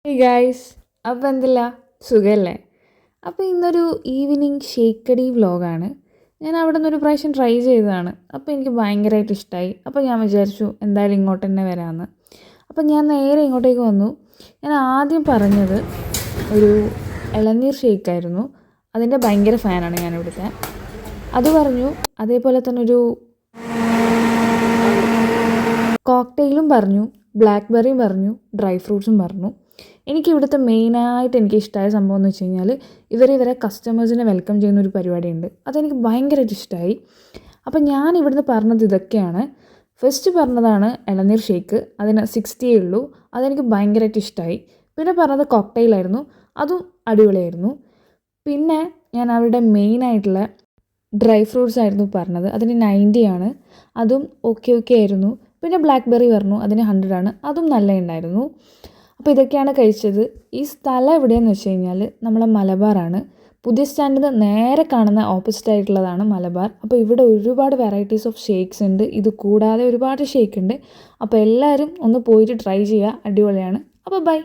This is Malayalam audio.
ഹേ ഗായ്സ്, അപ്പോൾ എന്തില്ല സുഖമല്ലേ? അപ്പോൾ ഇന്നൊരു ഈവനിങ് ഷേക്കടി വ്ലോഗാണ്. ഞാൻ അവിടെ നിന്നൊരു പ്രാവശ്യം ട്രൈ ചെയ്തതാണ്. അപ്പോൾ എനിക്ക് ഭയങ്കരമായിട്ട് ഇഷ്ടമായി. അപ്പോൾ ഞാൻ വിചാരിച്ചു എന്തായാലും ഇങ്ങോട്ട് തന്നെ വരാമെന്ന്. അപ്പോൾ ഞാൻ നേരെ ഇങ്ങോട്ടേക്ക് വന്നു. ഞാൻ ആദ്യം പറഞ്ഞത് ഒരു ഇളനീർ ഷേക്കായിരുന്നു. അതിൻ്റെ ഭയങ്കര ഫാനാണ് ഞാൻ ഇവിടുത്തെ. അത് പറഞ്ഞു. അതേപോലെ തന്നെ ഒരു കോക്ടെയിലും പറഞ്ഞു, ബ്ലാക്ക് ബെറിയും പറഞ്ഞു, ഡ്രൈ ഫ്രൂട്ട്സും പറഞ്ഞു. എനിക്കിവിടുത്തെ മെയിനായിട്ട് എനിക്ക് ഇഷ്ടമായ സംഭവം എന്ന് വെച്ച് കഴിഞ്ഞാൽ ഇവരെ കസ്റ്റമേഴ്സിനെ വെൽക്കം ചെയ്യുന്ന ഒരു പരിപാടിയുണ്ട്. അതെനിക്ക് ഭയങ്കരമായിട്ട് ഇഷ്ടമായി. അപ്പം ഞാൻ ഇവിടുന്ന് പറഞ്ഞത് ഇതൊക്കെയാണ്. ഫസ്റ്റ് പറഞ്ഞതാണ് ഇളനീർ ഷേക്ക്, അതിന് 60 ഉള്ളൂ. അതെനിക്ക് ഭയങ്കരമായിട്ട് ഇഷ്ടമായി. പിന്നെ പറഞ്ഞത് കോക്ടെയിലായിരുന്നു, അതും അടിപൊളിയായിരുന്നു. പിന്നെ ഞാൻ അവരുടെ മെയിനായിട്ടുള്ള ഡ്രൈ ഫ്രൂട്ട്സ് ആയിരുന്നു പറഞ്ഞത്, അതിന് 90 ആണ്. അതും ഓക്കെ ആയിരുന്നു. പിന്നെ ബ്ലാക്ക് ബെറി പറഞ്ഞു, അതിന് 100 ആണ്. അതും നല്ല ഉണ്ടായിരുന്നു. അപ്പോൾ ഇതൊക്കെയാണ് കഴിച്ചത്. ഈ സ്ഥലം എവിടെയെന്ന് വെച്ച് കഴിഞ്ഞാൽ നമ്മളെ മലബാറാണ്. പുതിയ സ്റ്റാൻഡിൽ നിന്ന് നേരെ കാണുന്ന ഓപ്പോസിറ്റ് ആയിട്ടുള്ളതാണ് മലബാർ. അപ്പോൾ ഇവിടെ ഒരുപാട് വെറൈറ്റീസ് ഓഫ് ഷേക്സ് ഉണ്ട്. ഇത് കൂടാതെ ഒരുപാട് ഷേക്ക് ഉണ്ട്. അപ്പോൾ എല്ലാവരും ഒന്ന് പോയിട്ട് ട്രൈ ചെയ്യുക, അടിപൊളിയാണ്. അപ്പോൾ ബൈ.